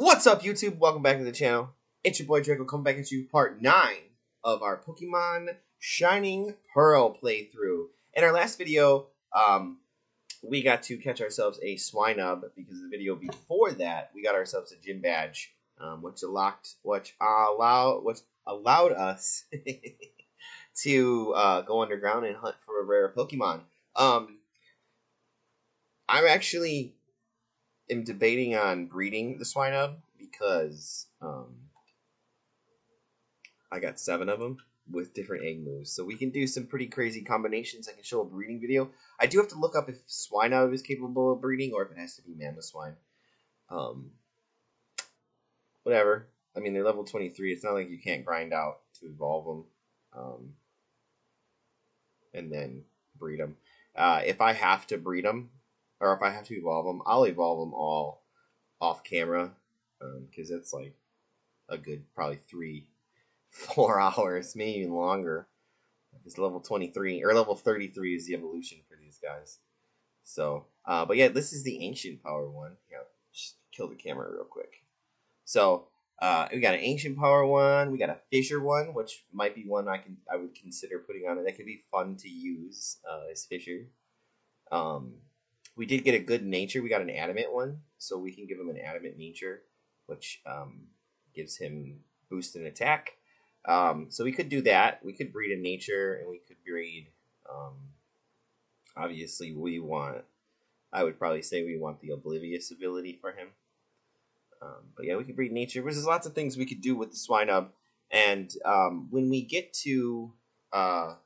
What's up, YouTube? Welcome back to the channel. It's your boy Draco coming back at you, part 9 of our Pokemon Shining Pearl playthrough. In our last video, we got to catch ourselves a Swinub because the video before that, we got ourselves a gym badge, which allowed us to go underground and hunt for a rare Pokemon. I'm actually debating on breeding the Swinub because I got 7 of them with different egg moves, so we can do some pretty crazy combinations. I can show a breeding video. I do have to look up if Swinub is capable of breeding or if it has to be Mamoswine. Whatever. I mean, they're level 23. It's not like you can't grind out to evolve them and then breed them. If I have to breed them, or if I have to evolve them, I'll evolve them all off camera, because that's like a good probably 3-4 hours, maybe even longer. It's level 23 or level 33 is the evolution for these guys. So, but yeah, this is the ancient power one. Yeah, just kill the camera real quick. So, we got an ancient power one. We got a Fisher one, which might be one I would consider putting on it. That could be fun to use as Fisher. We did get a good nature. We got an adamant one, so we can give him an adamant nature, which gives him boost in attack. So we could do that. We could breed a nature, and we could breed. Obviously, I would probably say we want the oblivious ability for him. But yeah, we could breed nature. There's lots of things we could do with the Swinub. And when we get to the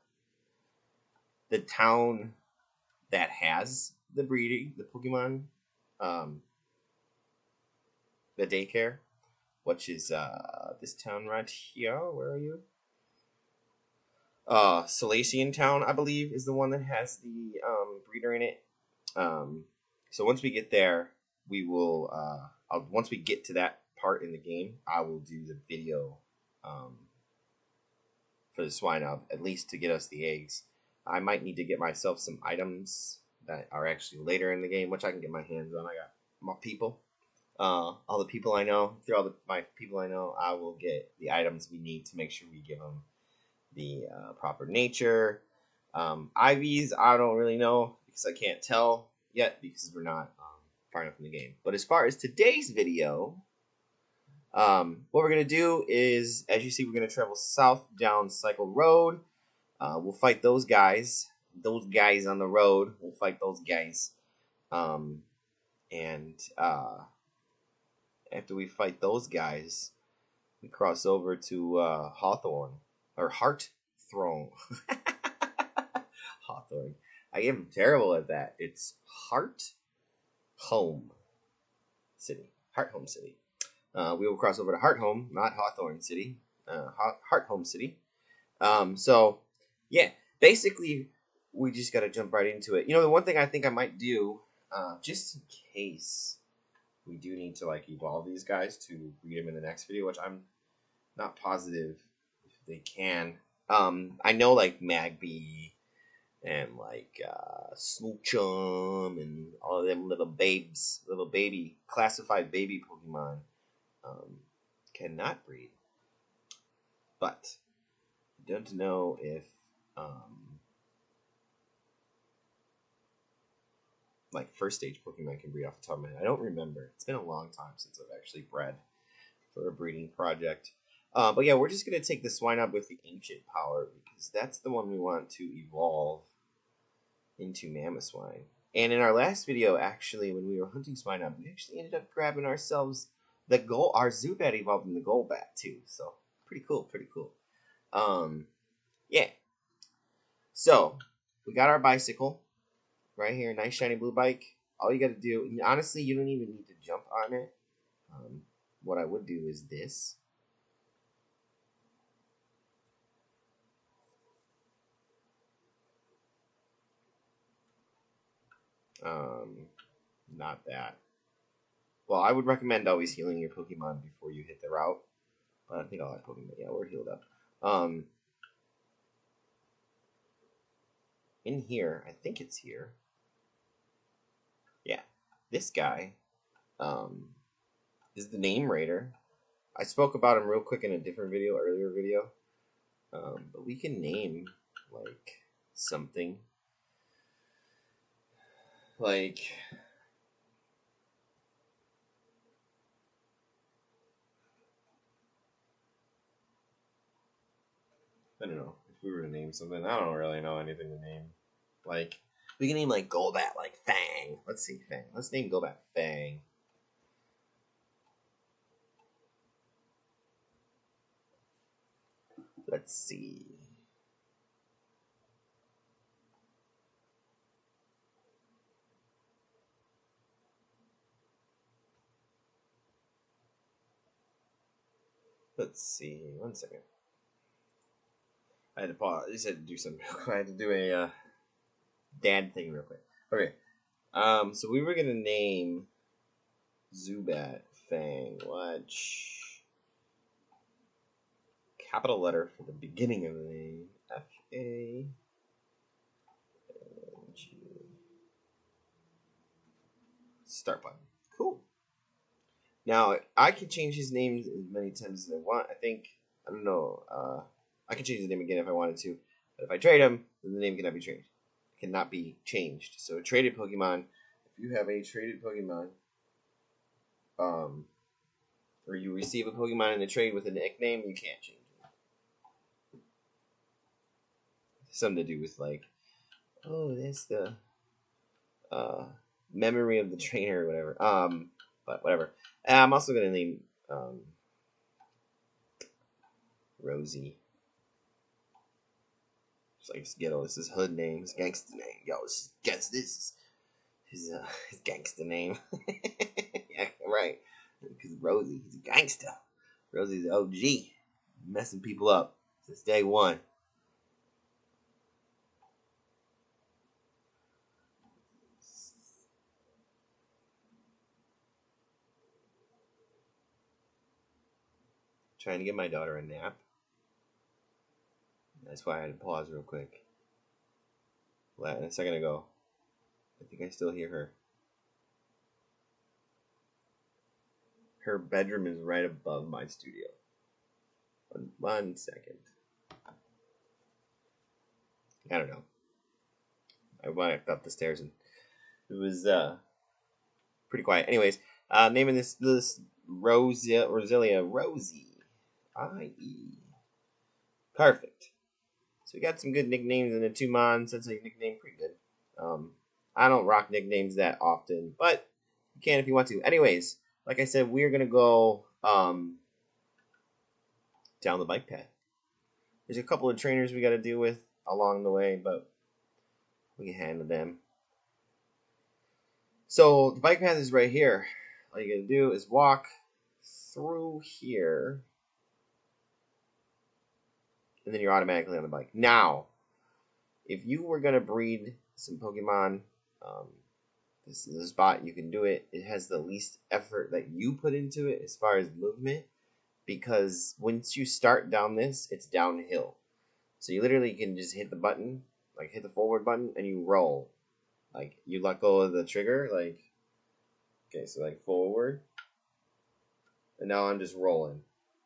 town that has the breeding, the Pokemon, the daycare, which is this town right here. Where are you? Salacian Town, I believe, is the one that has the breeder in it. So once we get there, we will. Once we get to that part in the game, I will do the video for the Swinub, at least to get us the eggs. I might need to get myself some items that are actually later in the game, which I can get my hands on. I got my people. All the people I know, through my people I know, I will get the items we need to make sure we give them the proper nature. IVs, I don't really know because I can't tell yet because we're not far enough in the game. But as far as today's video, what we're going to do is, as you see, we're going to travel south down Cycle Road. We'll fight those guys. Those guys on the road. We'll fight those guys. And after we fight those guys, we cross over to Hawthorne. Or Heartthorne. Hawthorne. I am terrible at that. It's Hearthome City. Hearthome City. We will cross over to Hearthome, not Hawthorne City. Hearthome City. So, yeah. Basically, we just got to jump right into it. You know, the one thing I think I might do, just in case we do need to, like, evolve these guys to breed them in the next video, which I'm not positive if they can. I know, like, Magby and, like, Smoochum and all of them little baby, classified baby Pokemon cannot breed. But I don't know if like first stage Pokemon can breed off the top of my head. I don't remember. It's been a long time since I've actually bred for a breeding project. But yeah, we're just going to take the Swinub with the ancient power because that's the one we want to evolve into Mamoswine. And in our last video, actually, when we were hunting Swinub, we actually ended up grabbing ourselves our Zubat evolved in the Golbat too. So pretty cool, pretty cool. Yeah. So we got our bicycle right here, nice shiny blue bike. All you got to do, honestly, you don't even need to jump on it. What I would do is this. Not that. Well, I would recommend always healing your Pokemon before you hit the route. But I think all our Pokemon, yeah, we're healed up. In here, I think it's here. Yeah, this guy is the Name Raider. I spoke about him real quick in a different video, earlier video. But we can name like something. Like I don't know if we were to name something. I don't really know anything to name. Like we can name like Golbat, like Fang. Let's see, Fang. Let's name Golbat Fang. Let's see. Let's see. 1 second. I had to pause. I just had to do something real quick. I had to do a dad thing real quick. Okay. So we were gonna name Zubat Fang. Watch. Capital letter for the beginning of the name. F-A-N-G. Start button. Cool. Now, I can change his name as many times as I want. I don't know. I can change his name again if I wanted to. But if I trade him, then the name cannot be changed. It cannot be changed. So a traded Pokemon, if you have a traded Pokemon, or you receive a Pokemon in a trade with a nickname, you can't change it. Something to do with like, oh, that's the memory of the trainer or whatever. But whatever. I'm also gonna name Rosie. It's like Skittle. This is his hood name, his gangster name. Yo, guess this is his gangster name. Yeah, right. Because Rosie, he's a gangster. Rosie's an OG, messing people up since day one. Trying to get my daughter a nap. That's why I had to pause real quick. A second ago. I think I still hear her. Her bedroom is right above my studio. 1 second. I don't know. I went up the stairs and it was pretty quiet. Anyways, naming this Roselia Rosie. I-E. Perfect. So we got some good nicknames in the 2 mons. That's a nickname pretty good. I don't rock nicknames that often, but you can if you want to. Anyways, like I said, we're gonna go down the bike path. There's a couple of trainers we got to deal with along the way, but we can handle them. So the bike path is right here. All you gotta do is walk through here, and then you're automatically on the bike. Now, if you were gonna breed some Pokemon, this is a spot you can do it. It has the least effort that you put into it as far as movement, because once you start down this, it's downhill. So you literally can just hit the button, like hit the forward button, and you roll. Like you let go of the trigger, like okay, so like forward, and now I'm just rolling.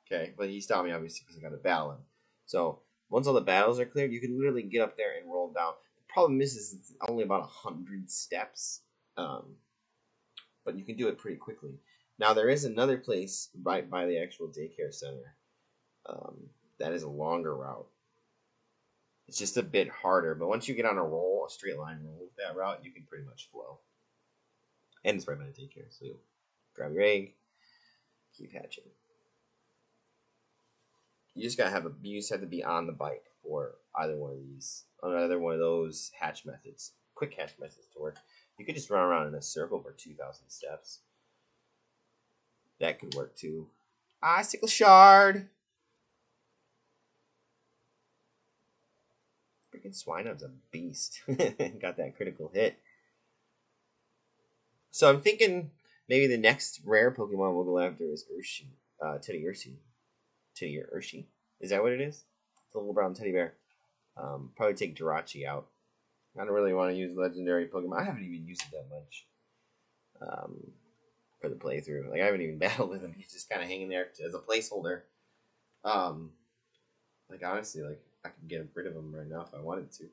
Okay, but he stopped me obviously because I got to battle him. So once all the battles are cleared, you can literally get up there and roll down. The problem is it's only about 100 steps, but you can do it pretty quickly. Now there is another place right by the actual daycare center that is a longer route. It's just a bit harder, but once you get on a roll, a straight line roll with that route, you can pretty much flow. And it's right by the daycare, so you'll grab your egg, keep hatching. You just have to be on the bike for either one of those hatch methods, quick hatch methods to work. You could just run around in a circle for 2,000 steps. That could work too. Icicle Shard. Freaking Swinub's a beast. Got that critical hit. So I'm thinking maybe the next rare Pokemon we'll go after is Urshi. Teddy Urshi. Is that what it is? It's a little brown teddy bear. Probably take Jirachi out. I don't really want to use legendary Pokemon. I haven't even used it that much. for the playthrough. Like I haven't even battled with him. He's just kind of hanging there as a placeholder. Like honestly, like I could get rid of him right now if I wanted to.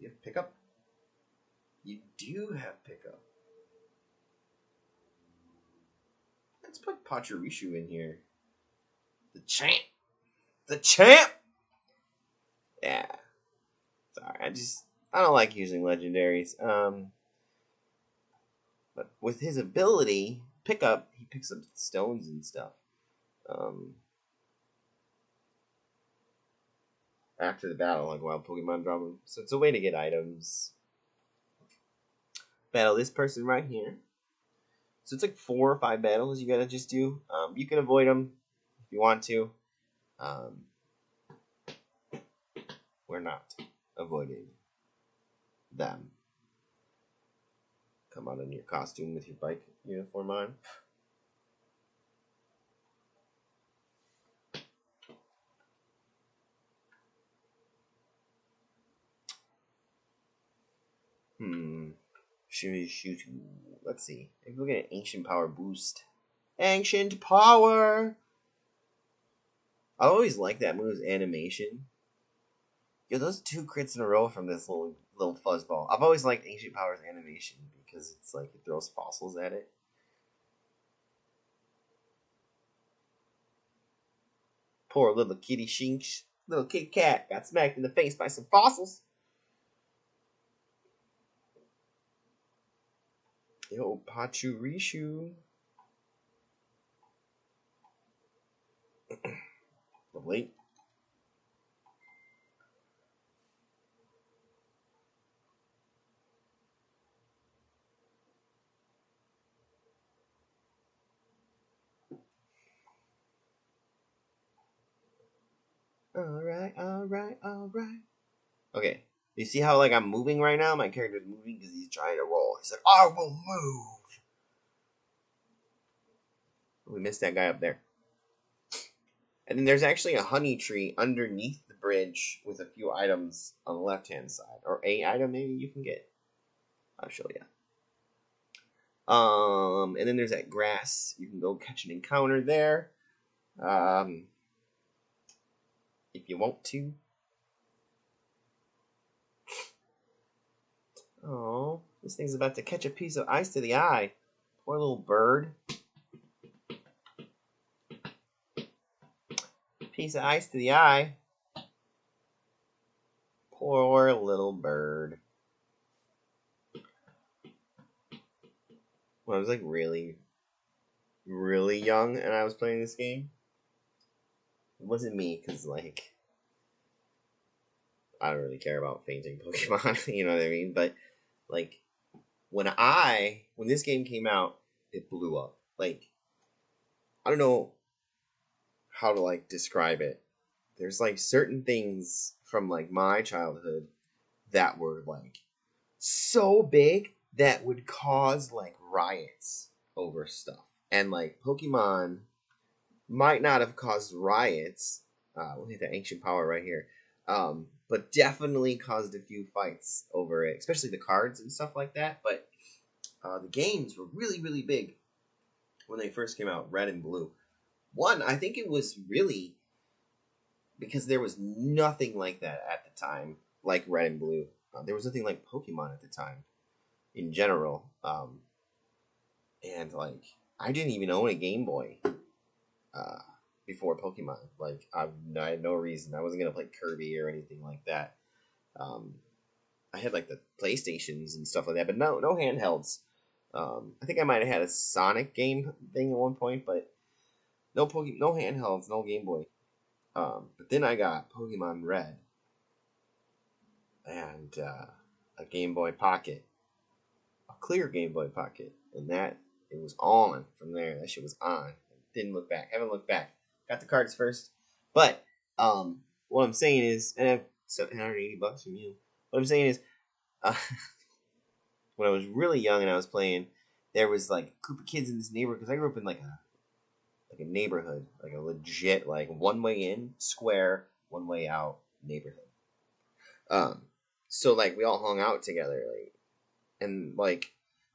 You have pickup? You do have pickup. Let's put Pachirisu in here. The champ! The champ! Yeah. Sorry, I don't like using legendaries. But with his ability, pickup, he picks up stones and stuff. After the battle, like wild Pokemon drop him. So it's a way to get items. Battle this person right here. So it's like 4 or 5 battles you gotta just do. You can avoid them if you want to. We're not avoiding them. Come out in your costume with your bike uniform on. Shoot. Let's see. Maybe we'll get an Ancient Power boost. Ancient Power! I always like that move's animation. Yo, those 2 crits in a row from this little fuzzball. I've always liked Ancient Power's animation because it's like it throws fossils at it. Poor little kitty shinks. Little kitty cat got smacked in the face by some fossils. Yo, Pachirisu. Lovely. Alright. Okay. You see how like I'm moving right now? My character's moving because he's trying to roll. He's like, I will move. We missed that guy up there. And then there's actually a honey tree underneath the bridge with a few items on the left-hand side. Or a item maybe you can get. I'll show you. And then there's that grass. You can go catch an encounter there. If you want to. Oh, this thing's about to catch a piece of ice to the eye. Poor little bird. Piece of ice to the eye. Poor little bird. When I was like really, really young and I was playing this game, it wasn't me because like I don't really care about fainting Pokemon, you know what I mean? But like when this game came out, it blew up. Like I don't know how to like describe it. There's like certain things from like my childhood that were like so big that would cause like riots over stuff. And like Pokemon might not have caused riots. We'll hit the Ancient Power right here. But definitely caused a few fights over it, especially the cards and stuff like that. But the games were really, really big when they first came out, Red and Blue. One, I think it was really because there was nothing like that at the time, like Red and Blue. There was nothing like Pokemon at the time, in general. And like, I didn't even own a Game Boy before Pokemon. Like, I had no reason. I wasn't gonna play Kirby or anything like that. I had like the PlayStations and stuff like that, but no handhelds. I think I might have had a Sonic game thing at one point, but no handhelds, no Game Boy. But then I got Pokemon Red and a Game Boy Pocket, a clear Game Boy Pocket, and that it was on from there. That shit was on. Didn't look back. Haven't looked back. Got the cards first, but what I'm saying is, and I have $780 from you. What I'm saying is, when I was really young and I was playing, there was like a group of kids in this neighborhood because I grew up in like a neighborhood, like a legit like one way in square, one way out neighborhood. So like we all hung out together, like, and like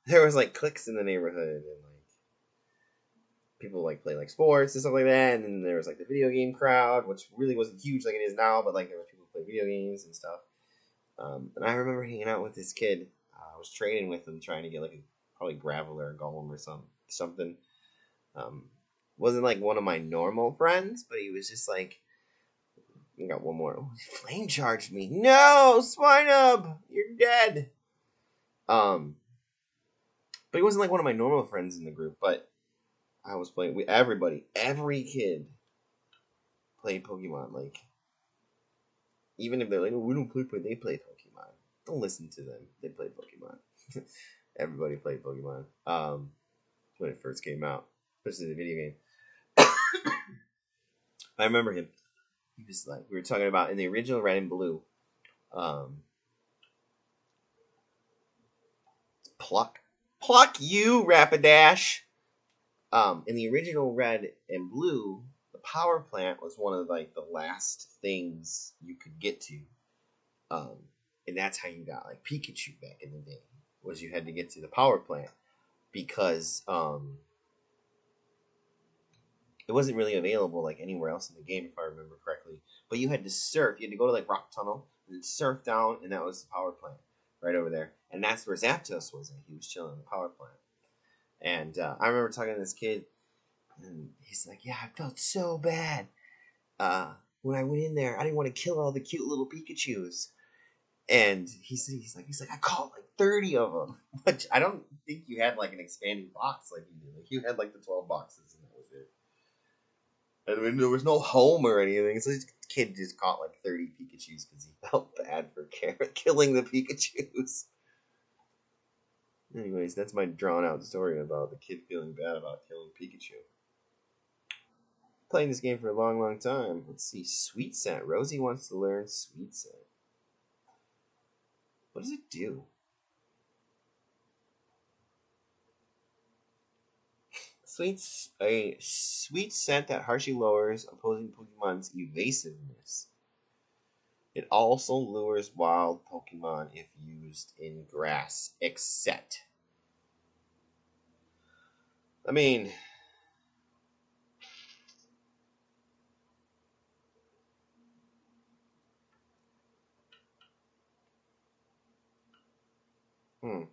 there was like cliques in the neighborhood, and like people like play like sports and stuff like that. And then there was like the video game crowd, which really wasn't huge like it is now, but like there were people who play video games and stuff. And I remember hanging out with this kid. I was training with him, trying to get like a probably gravel or a golem or something. Wasn't like one of my normal friends, but he was just like, you got one more. Oh, he flame charged me. No, Swinub, you're dead. But he wasn't like one of my normal friends in the group. But I was playing with every kid played Pokemon. Like, even if they're like, oh, we don't play, they play Pokemon. Don't listen to them. They play Pokemon. Everybody played Pokemon. When it first came out, especially the video game. I remember him. He was like, we were talking about in the original Red and Blue. Pluck you, Rapidash. In the original Red and Blue, the power plant was one of like the last things you could get to. And that's how you got like Pikachu back in the day. Was you had to get to the power plant because it wasn't really available like anywhere else in the game, if I remember correctly. But you had to surf. You had to go to like Rock Tunnel and then surf down, and that was the power plant right over there. And that's where Zapdos was. And he was chilling in the power plant. And I remember talking to this kid, and he's like, "Yeah, I felt so bad when I went in there. I didn't want to kill all the cute little Pikachus." And he's like, I caught like 30 of them, which I don't think you had like an expanding box like you did. Like you had like the 12 boxes, and that was it. I mean, there was no home or anything. So this kid just caught like 30 Pikachus because he felt bad for killing the Pikachus. Anyways, that's my drawn-out story about the kid feeling bad about killing Pikachu. Playing this game for a long, long time. Let's see, Sweet Scent. Rosie wants to learn Sweet Scent. What does it do? A sweet scent that harshly lowers opposing Pokemon's evasiveness. It also lures wild Pokemon if used in grass, except. I mean, you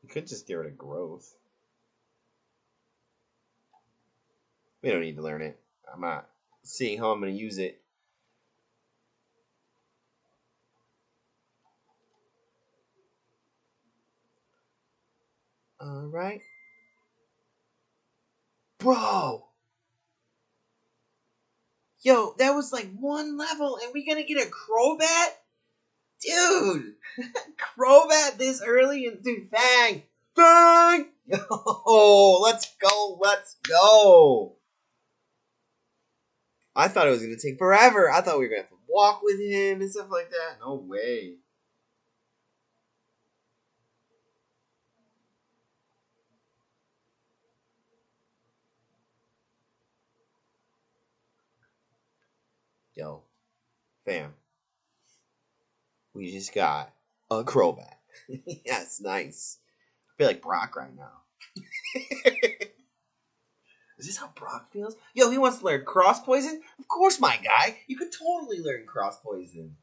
could just get rid of growth. We don't need to learn it. I'm not seeing how I'm going to use it. Alright. Bro! Yo, that was like one level, and we gonna get a Crobat? Dude! Crobat this early? And dude, Fang! Fang! Oh, let's go! I thought it was gonna take forever. I thought we were gonna have to walk with him and stuff like that. No way. Yo, fam. We just got a Crobat. Yes, nice. I feel like Brock right now. Is this how Brock feels? Yo, he wants to learn Cross Poison? Of course, my guy. You could totally learn Cross Poison.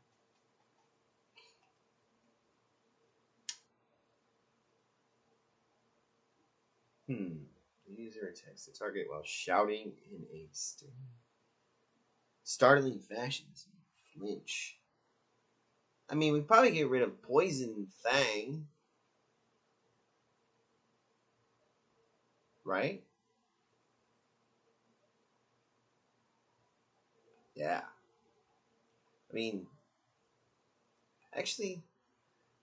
The user attacks the target while shouting in a startling fashion. Flinch. I mean, we'd probably get rid of Poison Fang. Right? Yeah. I mean, actually,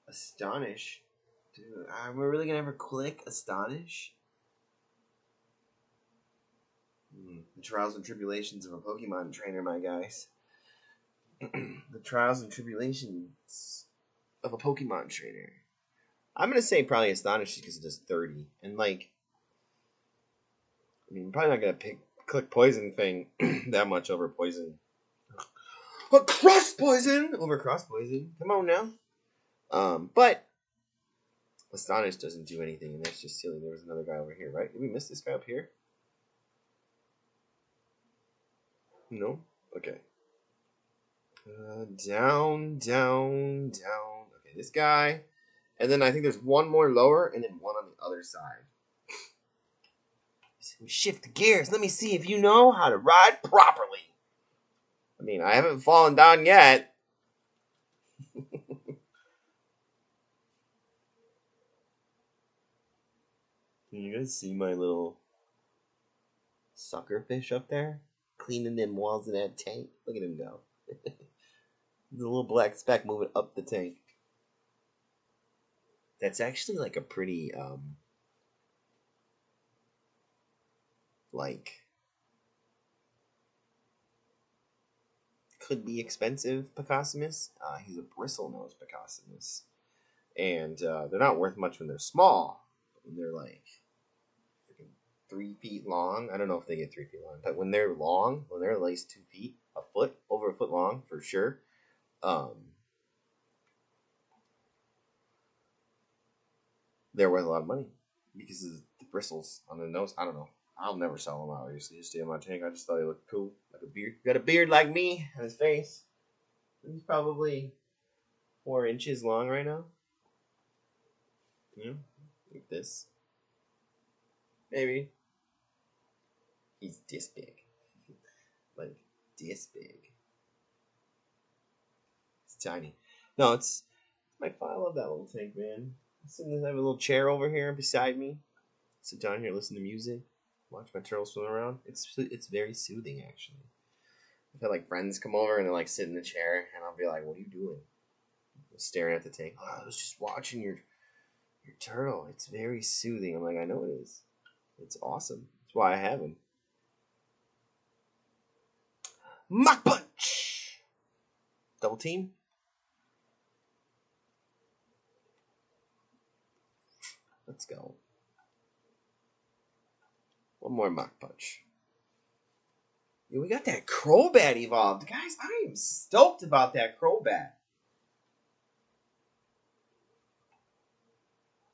Astonish. Dude, am I really gonna ever click Astonish? The trials and tribulations of a Pokemon trainer, my guys. The trials and tribulations of a Pokemon trainer. I'm gonna say probably Astonish because it does 30. And like, I mean, I'm probably not gonna click Poison Fang that much over Poison. Cross Poison over Cross Poison. Come on now. But Astonish doesn't do anything, and that's just silly. There was another guy over here, right? Did we miss this guy up here? No? Okay. Down. Okay, this guy. And then I think there's one more lower, and then one on the other side. Shift the gears. Let me see if you know how to ride properly. I mean, I haven't fallen down yet. Can you guys see my little sucker fish up there? Cleaning them walls of that tank. Look at him go. There's a little black speck moving up the tank. That's actually like a pretty, could be expensive Picossamus. He's a bristlenose Picossamus. And they're not worth much when they're small. But when they're like 3 feet long, I don't know if they get 3 feet long, but when they're long, when they're at least 2 feet, a foot, over a foot long for sure, they're worth a lot of money because of the bristles on the nose. I don't know. I'll never sell them, obviously. Just stay in my tank. I just thought he looked cool. Like a beard. Got a beard like me on his face. He's probably 4 inches long right now. Yeah, like this. Maybe. He's this big. Like this big. It's tiny. No, it's my fun. I love that little tank, man. I have a little chair over here beside me. Sit down here, listen to music, watch my turtles swim around. It's very soothing, actually. I feel like friends come over and they like sit in the chair, and I'll be like, "What are you doing?" I'm staring at the tank. Oh, I was just watching your turtle. It's very soothing. I'm like, I know it is. It's awesome. That's why I have him. Mach Punch! Double team? Let's go. One more Mach Punch. Yeah, we got that Crobat evolved. Guys, I am stoked about that Crobat.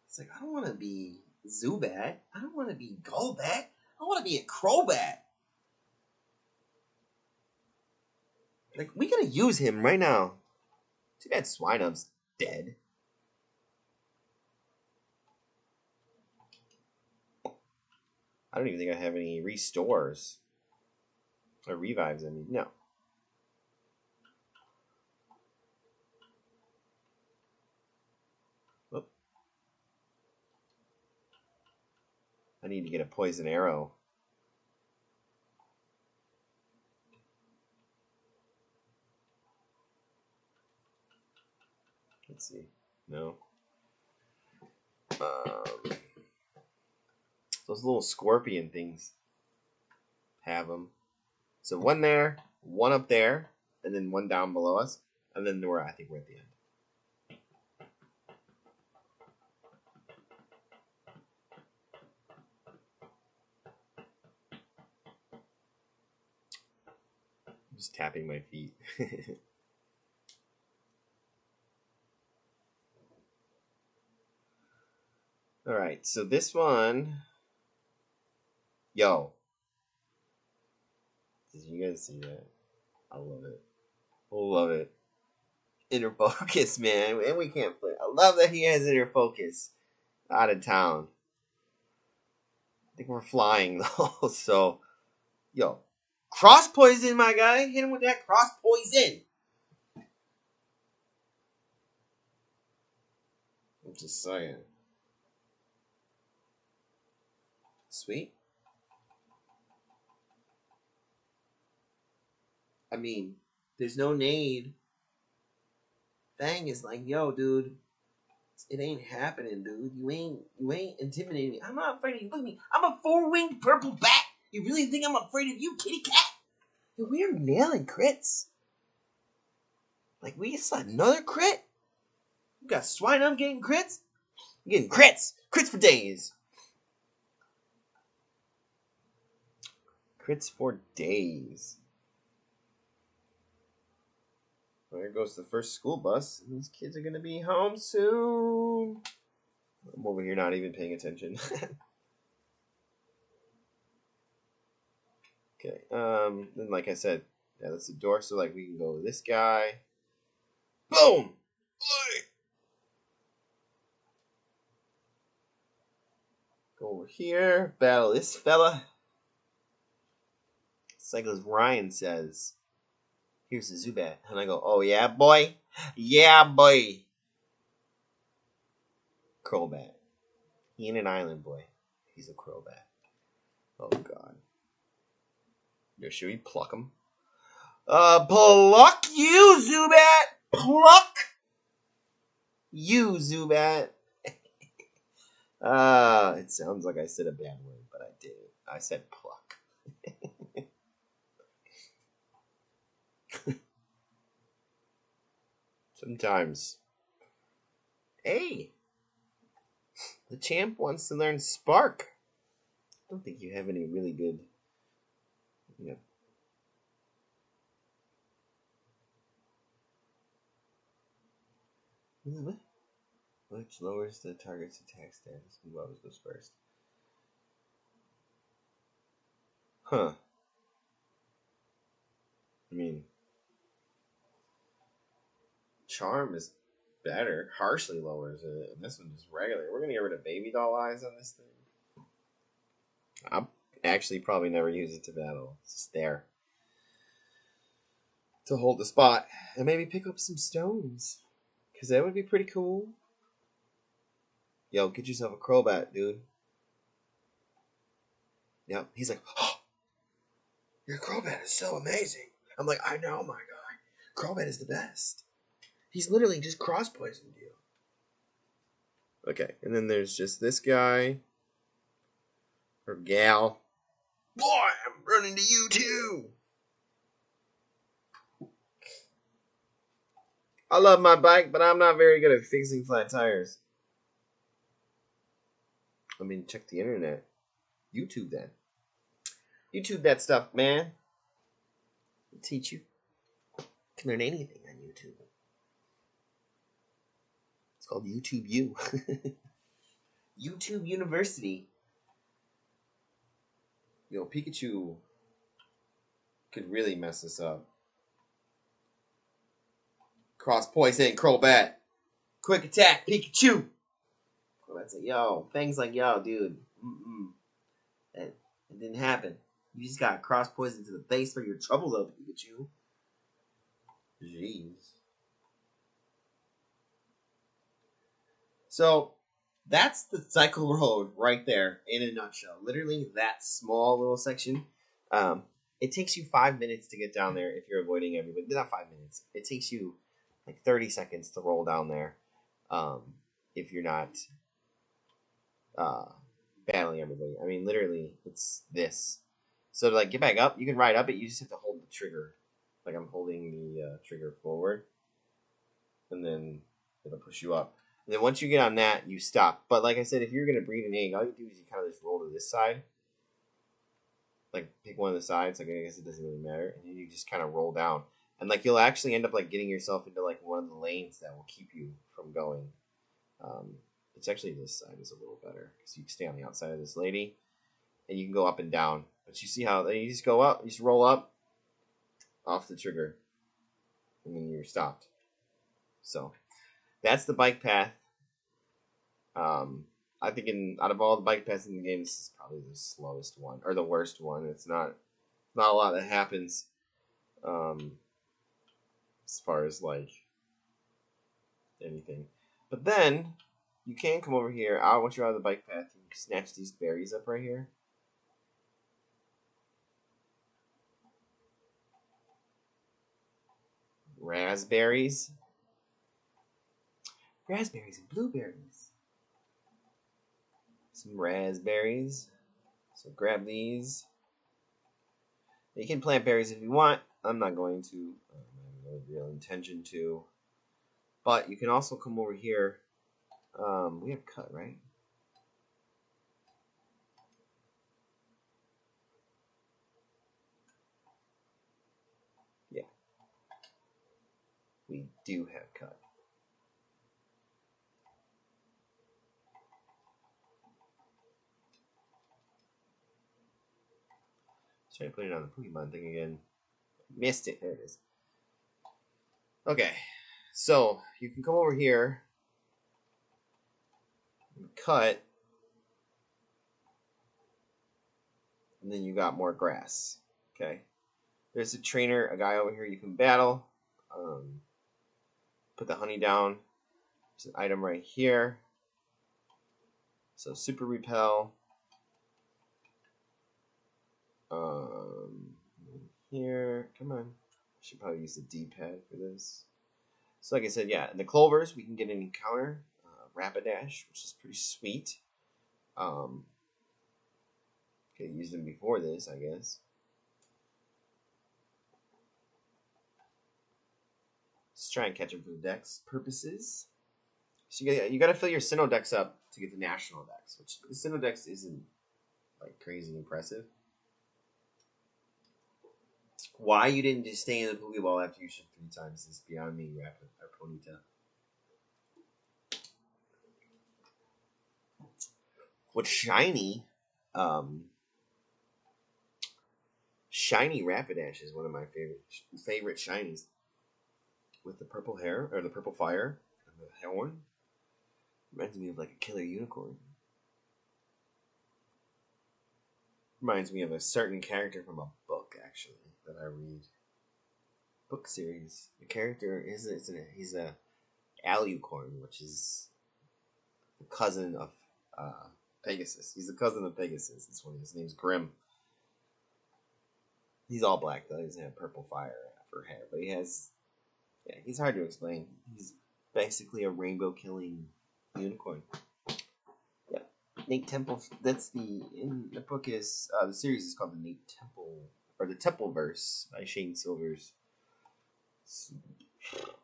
It's like, I don't want to be Zubat. I don't want to be Golbat. I want to be a Crobat. Like, we gotta use him right now. Too bad Swinub's dead. I don't even think I have any restores. Or revives, I mean. No. Whoop. I need to get a poison arrow. Let's see. No. Those little scorpion things. Have them. So one there, one up there, and then one down below us, and then I think we're at the end. I'm just tapping my feet. All right, so this one, yo. Did you guys see that? I love it. I love it. Inner focus, man. And we can't play. I love that he has inner focus. Out of town. I think we're flying, though. So, yo. Cross poison, my guy. Hit him with that cross poison. I'm just saying. Sweet. I mean, there's no need. Fang is like, yo, dude, it ain't happening, dude. You ain't intimidating me. I'm not afraid of you. Look at me. I'm a 4-winged purple bat. You really think I'm afraid of you, kitty cat? Yo, we are nailing crits. Like, we just saw another crit. We got Swine. I'm getting crits. I'm getting crits. Crits for days. Crits for days. Well, there goes the first school bus. These kids are going to be home soon. I'm over here not even paying attention. Okay. Then like I said, yeah, that's the door. So like we can go with this guy. Boom. Go over here. Battle this fella. Cyclist Ryan says, "Here's the Zubat," and I go, "Oh yeah, boy, yeah, boy." Crobat. He ain't an island boy. He's a Crobat. Oh god. Yo, should we pluck him? Pluck you, Zubat! Pluck you, Zubat! It sounds like I said a bad word, but I didn't. I said pluck. Sometimes. Hey! The champ wants to learn Spark. I don't think you have any really good... Yeah. Which lowers the target's attack status. Who always goes first? Huh. I mean... Charm is better. Harshly lowers it. And this one just regular. We're gonna get rid of baby doll eyes on this thing. I'll actually probably never use it to battle. It's just there to hold the spot. And maybe pick up some stones. Because that would be pretty cool. Yo, get yourself a Crobat, dude. Yep. He's like, oh, your Crobat is so amazing. I'm like, I know, my guy. Crobat is the best. He's literally just cross-poisoned you. Okay, and then there's just this guy. Or gal. Boy, I'm running to you too. I love my bike, but I'm not very good at fixing flat tires. I mean, check the internet. YouTube that. YouTube that stuff, man. It'll teach you. You can learn anything on YouTube. It's called YouTube U. YouTube University. Yo, Pikachu could really mess this up. Cross poison, Crobat. Quick attack, Pikachu. Crobat's like, yo. Fang's like, yo, dude. It didn't happen. You just got cross poison to the face for your trouble, though, Pikachu. Jeez. So, that's the cycle road right there in a nutshell. Literally that small little section. It takes you 5 minutes to get down there if you're avoiding everybody. Not 5 minutes. It takes you like 30 seconds to roll down there if you're not battling everybody. I mean, literally, it's this. So to like get back up, you can ride up it. You just have to hold the trigger. Like I'm holding the trigger forward. And then it'll push you up. And then once you get on that, you stop. But like I said, if you're going to breed an egg, all you do is you kind of just roll to this side. Like, pick one of the sides. Like, I guess it doesn't really matter. And then you just kind of roll down. And, like, you'll actually end up, like, getting yourself into, like, one of the lanes that will keep you from going. It's actually this side is a little better. Because you can stay on the outside of this lady. And you can go up and down. But you see how you just go up. You just roll up. Off the trigger. And then you're stopped. So, that's the bike path. I think out of all the bike paths in the game, this is probably the slowest one. Or the worst one. It's not a lot that happens. As far as, like, anything. But then, you can come over here. Once you're out of the bike path, you can snatch these berries up right here. Raspberries. Raspberries and blueberries. Some raspberries. So grab these. You can plant berries if you want. I'm not going to. I have no real intention to. But you can also come over here. We have cut, right? Yeah. We do have cut. Try to put it on the Pokemon thing again. Missed it. There it is. Okay. So, you can come over here and cut. And then you got more grass. Okay. There's a trainer, a guy over here you can battle. Put the honey down. There's an item right here. So, Super Repel. Here, come on. I should probably use the D-pad for this. So like I said, yeah, in the Clovers, we can get an encounter, Rapidash, which is pretty sweet. Could have used them before this, I guess. Let's try and catch them for the Dex purposes. So you got to fill your Sinnoh Dex up to get the National Dex, which the Sinnoh Dex isn't like crazy impressive. Why you didn't just stay in the Pokeball after you shoot 3 times is beyond me, Rapid or Ponyta. What's shiny? Shiny Rapidash is one of my favorite shinies. With the purple hair, or the purple fire, and the horn. Reminds me of like a killer unicorn. Reminds me of a certain character from a book, actually, that I read. Book series. The character he's a Alucorn, which is the cousin of Pegasus. He's the cousin of Pegasus. This one, his name's Grim. He's all black though. He doesn't have purple fire for hair, but he has. Yeah, he's hard to explain. He's basically a rainbow-killing unicorn. Yeah, Nate Temple. That's in the book is the series is called the Nate Temple or the Templeverse by Shane Silvers. It's,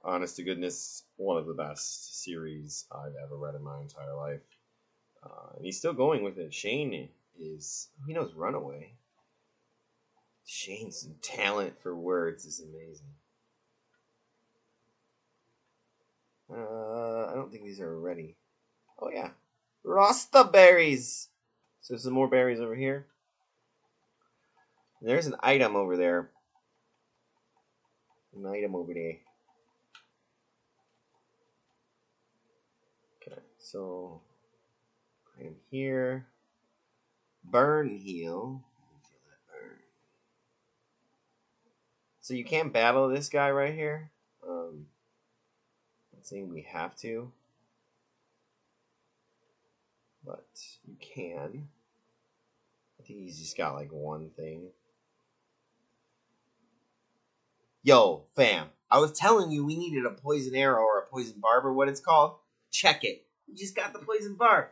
honest to goodness, one of the best series I've ever read in my entire life. And he's still going with it. Shane he knows Runaway. Shane's talent for words is amazing. I don't think these are ready. Oh yeah, Rasta berries. So some more berries over here. There's an item over there. An item over there. Okay, so item here. Burn heal. Feel that burn. So you can't battle this guy right here. Not saying we have to, but you can. I think he's just got like one thing. Yo, fam, I was telling you we needed a poison arrow or a poison barb or what it's called. Check it. You just got the poison barb.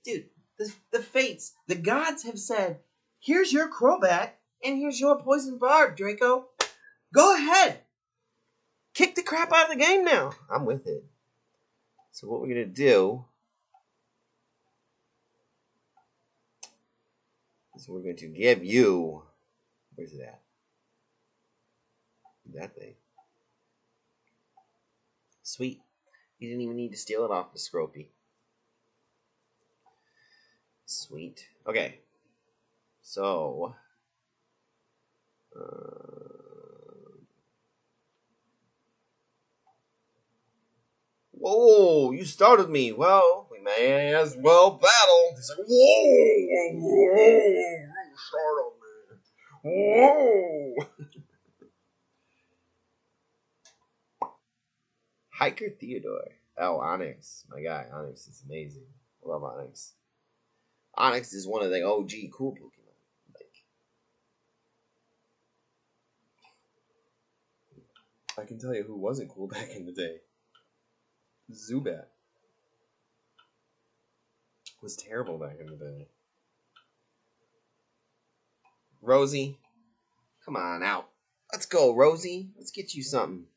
Dude, the fates, the gods have said, here's your Crobat and here's your poison barb, Draco. Go ahead. Kick the crap out of the game now. I'm with it. So what we're going to do is we're going to give you... Where's it at? That thing. Sweet. You didn't even need to steal it off the Scropey. Sweet. Okay. So... Whoa, you started me. Well, we may as well battle. He's like, whoa, you startled me. Whoa. Hiker Theodore. Oh, Onyx. My guy, Onyx is amazing. I love Onyx. Onyx is one of the OG cool Pokemon. I can tell you who wasn't cool back in the day. Zubat was terrible back in the day. Rosie, come on out. Let's go, Rosie. Let's get you something.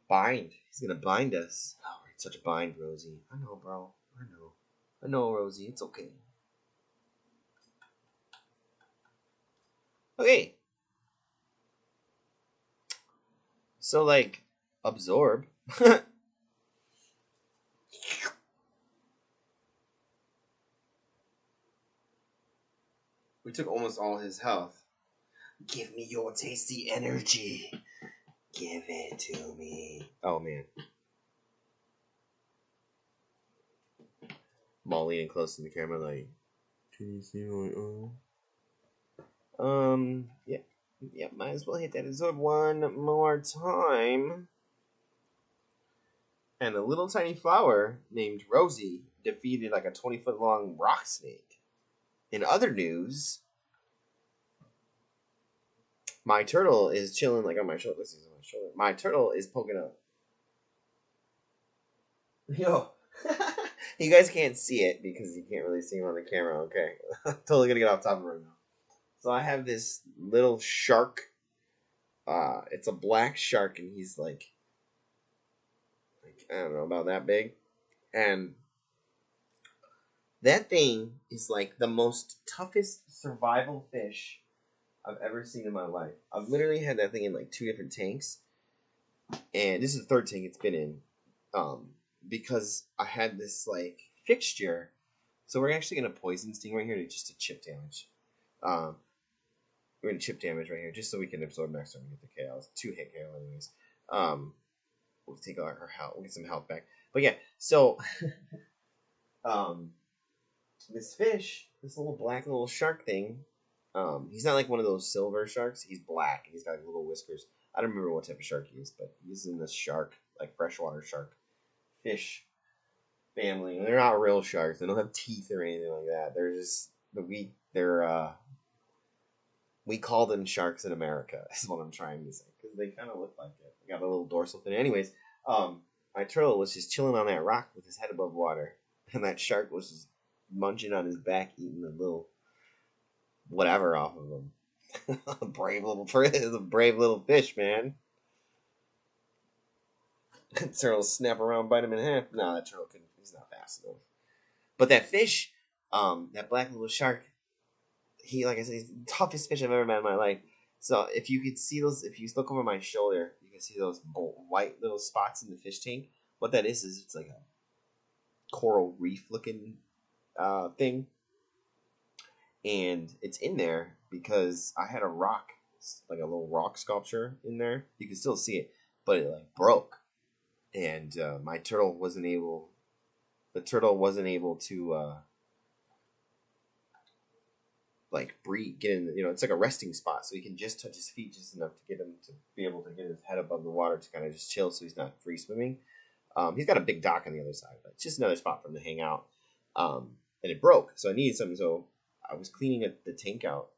Bind. He's gonna bind us. Oh, we're in such a bind, Rosie. I know, bro. I know, Rosie. It's okay. Okay. So, like, absorb. We took almost all his health. Give me your tasty energy. Give it to me. Oh, man. I'm all leaning close to the camera like, can you see my yeah. Yeah, might as well hit that absorb one more time. And a little tiny flower named Rosie defeated like a 20-foot long rock snake. In other news, my turtle is chilling like on my shoulder. This is on my shoulder. My turtle is poking up. Yo. You guys can't see it because you can't really see him on the camera. Okay. Totally gonna get off topic right now. So I have this little shark. It's a black shark, and he's like I don't know, about that big. And that thing is like the most toughest survival fish I've ever seen in my life. I've literally had that thing in like 2 different tanks. And this is the 3rd tank it's been in. Because I had this like fixture. So we're actually gonna poison sting right here to chip damage. We're gonna chip damage right here just so we can absorb next time we get the KOs. 2 hit KO anyways. We'll take our health. We'll get some health back. But yeah, so this fish, this little black little shark thing, he's not like one of those silver sharks. He's black and he's got like little whiskers. I don't remember what type of shark he is, but he's in this shark, like freshwater shark fish family. And they're not real sharks. They don't have teeth or anything like that. They're just we call them sharks in America. Is what I'm trying to say because they kind of look like it. They got a little dorsal fin. Anyways, my turtle was just chilling on that rock with his head above water, and that shark was just munching on his back, eating the little whatever off of him. A brave little fish, man. Turtle snap around, bite him in half. No, that turtle couldn't. He's not fast enough. But that fish, that black little shark, he, like I said, he's the toughest fish I've ever met in my life. So if you could see those, if you look over my shoulder, you can see those white little spots in the fish tank. What that is it's like a coral reef looking thing. And it's in there because I had a rock, like a little rock sculpture in there. You can still see it, but it like broke. And my turtle wasn't able, to like breathe, get in, it's like a resting spot. So he can just touch his feet just enough to get him to be able to get his head above the water to kind of just chill so he's not free swimming. He's got a big dock on the other side, but it's just another spot for him to hang out. And it broke, so I needed something. So I was cleaning the tank out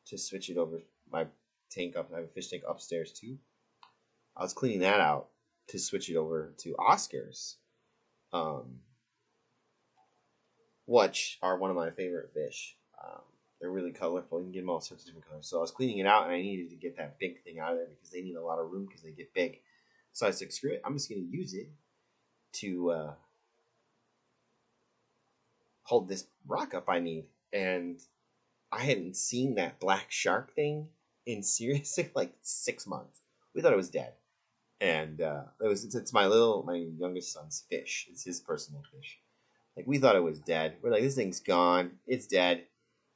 to switch it over. My tank up, I have a fish tank upstairs too. I was cleaning that out to switch it over to Oscars, which are one of my favorite fish. They're really colorful. You can get them all sorts of different colors. So I was cleaning it out, and I needed to get that big thing out of there because they need a lot of room because they get big. So I said, screw it. I'm just going to use it to hold this rock up I need. And I hadn't seen that black shark thing in seriously like 6 months. We thought it was dead. And it's my youngest son's fish. It's his personal fish. Like, we thought it was dead. We're like, this thing's gone. It's dead.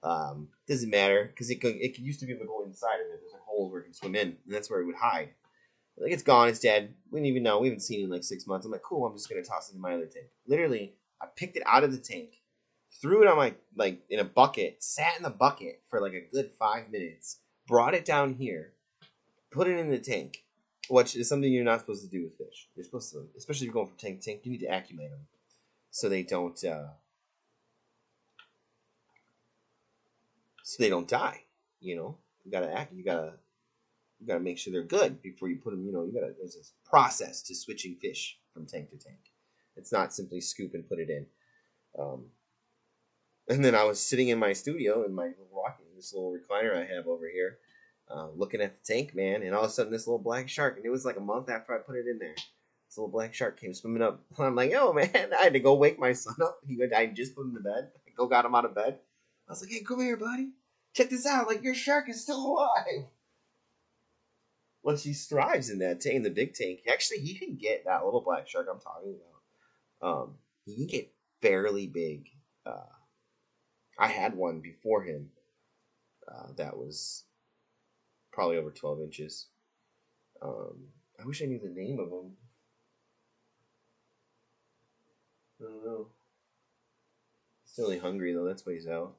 Doesn't matter because it used to be able to go inside of it. There's a hole where it can swim in, and that's where it would hide. Like, it's gone. It's dead. We didn't even know. We haven't seen it in like 6 months. I'm like, cool. I'm just gonna toss it in my other tank. Literally, I picked it out of the tank, threw it on my in a bucket, sat in the bucket for like a good 5 minutes, brought it down here, put it in the tank, which is something you're not supposed to do with fish. You're supposed to, especially if you're going from tank to tank, you need to acclimate them so they don't die. You gotta make sure they're good before you put them. There's this process to switching fish from tank to tank. It's not simply scoop and put it in. And then I was sitting in my studio in my this little recliner I have over here, looking at the tank, man, and all of a sudden this little black shark, and it was like a month after I put it in there, this little black shark came swimming up. I'm like, yo, man, I had to go wake my son up. I just put him to bed. I got him out of bed. I was like, hey, come here, buddy. Check this out. Like, your shark is still alive. Well, she thrives in that tank, the big tank. Actually, he can get that little black shark I'm talking about. He can get fairly big. I had one before him. that was probably over 12 inches. I wish I knew the name of them. I don't know. Still really hungry though. That's why he's out.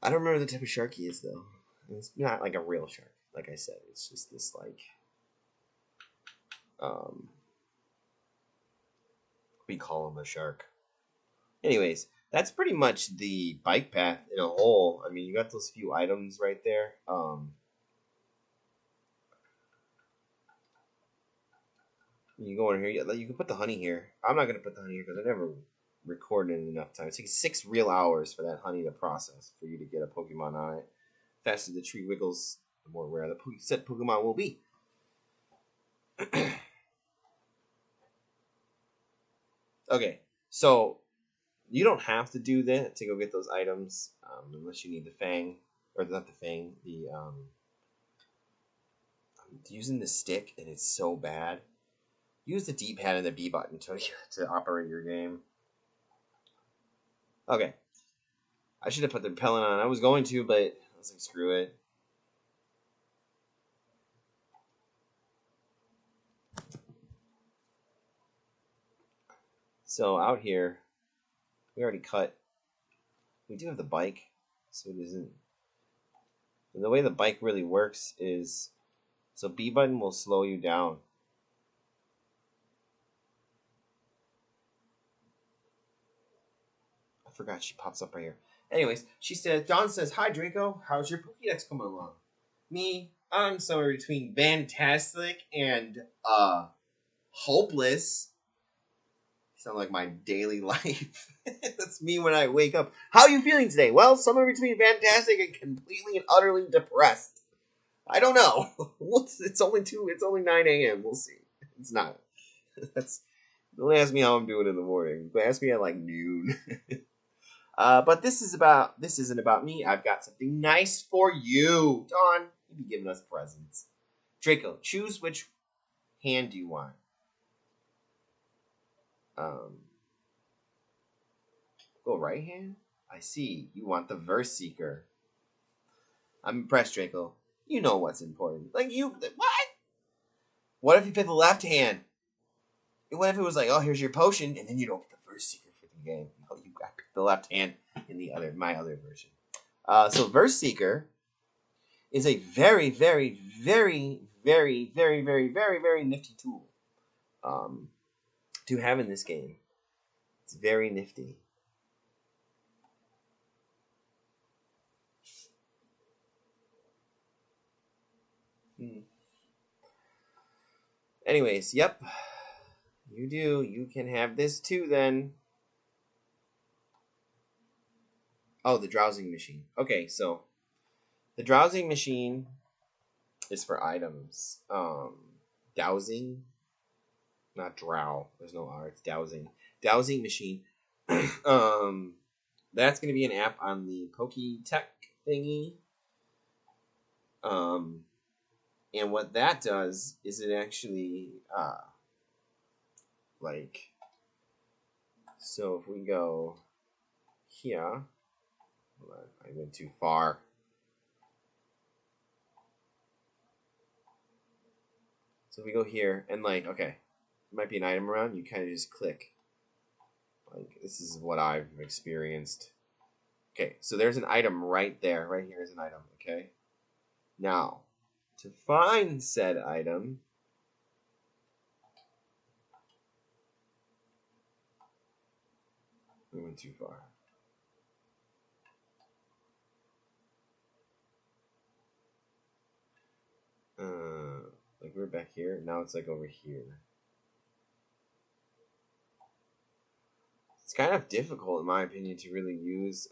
I don't remember the type of shark he is though. It's not like a real shark. Like I said, it's just this like we call him a shark. Anyways, that's pretty much the bike path in a whole. I mean, you got those few items right there. You go in here. You can put the honey here. I'm not gonna put the honey here because I never recorded in enough time. It takes 6 real hours for that honey to process for you to get a Pokemon on it. The faster the tree wiggles, the more rare the said Pokemon will be. Okay, so you don't have to do that to go get those items unless you need the Fang, or not the Fang. I'm using the stick and it's so bad. Use the D-pad and the B button to operate your game. Okay. I should have put the repellent on. I was going to, but I was like, screw it. So out here, we already cut. We do have the bike, so it isn't. And the way the bike really works is, so B button will slow you down. I forgot she pops up right here. Anyways, she said, John says, hi Draco, how's your Pokédex coming along? Me, I'm somewhere between fantastic and hopeless. Sound like my daily life. That's me when I wake up. How are you feeling today? Well, somewhere between fantastic and completely and utterly depressed. I don't know. It's only 9 a.m. We'll see. It's not. Don't ask me how I'm doing in the morning. But ask me at like noon. But this isn't about me. I've got something nice for you. Dawn, you be giving us presents. Draco, choose which hand do you want. Go right hand? I see. You want the Verse Seeker. I'm impressed, Draco. You know what's important. Like you, what? What if you pick the left hand? What if it was like, oh, here's your potion, and then you don't get the Verse Seeker for the game? Oh, you got to pick the left hand in my other version. So Verse Seeker is a very, very, very, very, very, very, very, very nifty tool to have in this game. It's very nifty. Anyways, yep. You do. You can have this too then. Oh, the drowsing machine. Okay, so the drowsing machine is for items. Dowsing. Not drow. There's no R. It's dowsing. Dowsing machine. That's going to be an app on the Pokétech thingy. And what that does is it actually, so if we go here, hold on, I went too far. So if we go here, and okay, there might be an item around, you kind of just click. This is what I've experienced. Okay, so there's an item right there. Right here is an item, okay? Now, to find said item, we went too far. We're back here. Now it's over here. It's kind of difficult, in my opinion, to really use.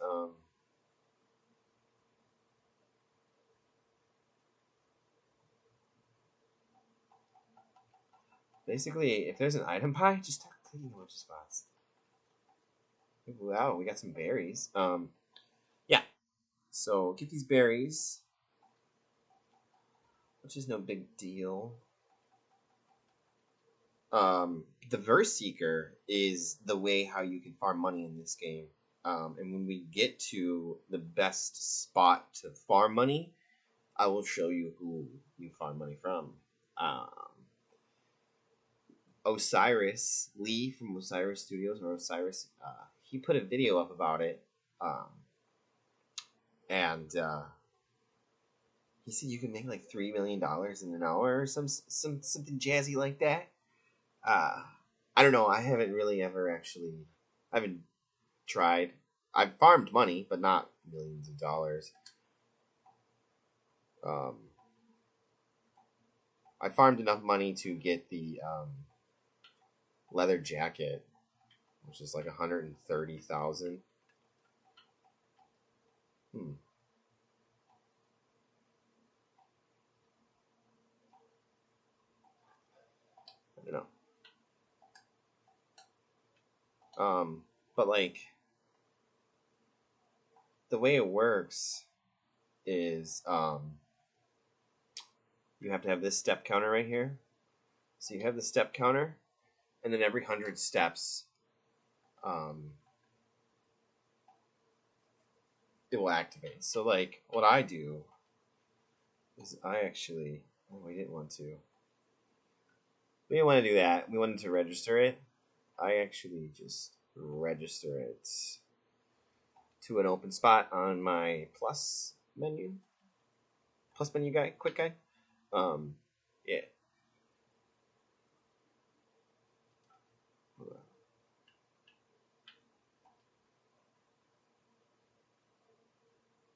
Basically, if there's an item pie, just start clicking a bunch of spots. Wow, we got some berries. Yeah. So get these berries, which is no big deal. The Verse Seeker is the way how you can farm money in this game. And when we get to the best spot to farm money, I will show you who you farm money from. Osiris Lee from Osiris Studios, or Osiris, he put a video up about it. And he said you can make like $3 million in an hour or something jazzy like that. I don't know. I haven't really ever actually. I haven't tried. I've farmed money, but not millions of dollars. I farmed enough money to get the leather jacket, which is like 130,000. I don't know. But like the way it works is you have to have this step counter right here. So you have the step counter, and then every 100 steps, it will activate. So like what I do is I actually, we didn't want to. We didn't want to do that. We wanted to register it. I actually just register it to an open spot on my plus menu guy, quick guy. Yeah.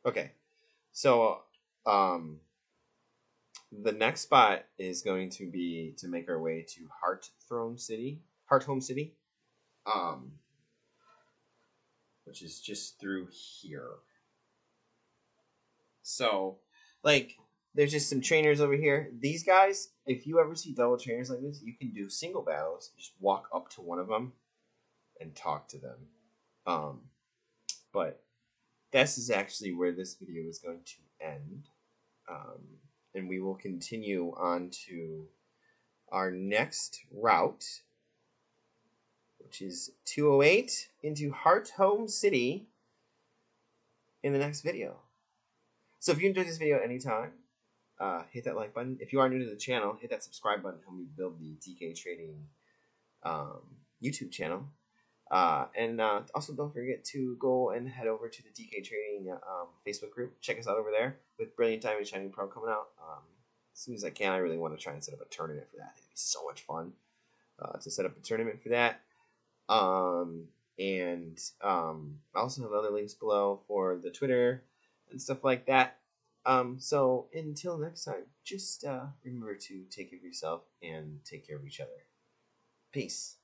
Okay. So, the next spot is going to be to make our way to Hearthome City, which is just through here. So, like, there's just some trainers over here. These guys, if you ever see double trainers like this, you can do single battles. Just walk up to one of them and talk to them. But this is actually where this video is going to end. And we will continue on to our next route, which is 208 into Hearthome City in the next video. So if you enjoyed this video anytime, hit that like button. If you are new to the channel, hit that subscribe button. Help me build the DK Trading YouTube channel. And also don't forget to go and head over to the DK Trading Facebook group. Check us out over there with Brilliant Diamond Shining Pro coming out. As soon as I can, I really want to try and set up a tournament for that. It'd be so much fun to set up a tournament for that. And I also have other links below for the Twitter and stuff like that. So until next time, just remember to take care of yourself and take care of each other. Peace.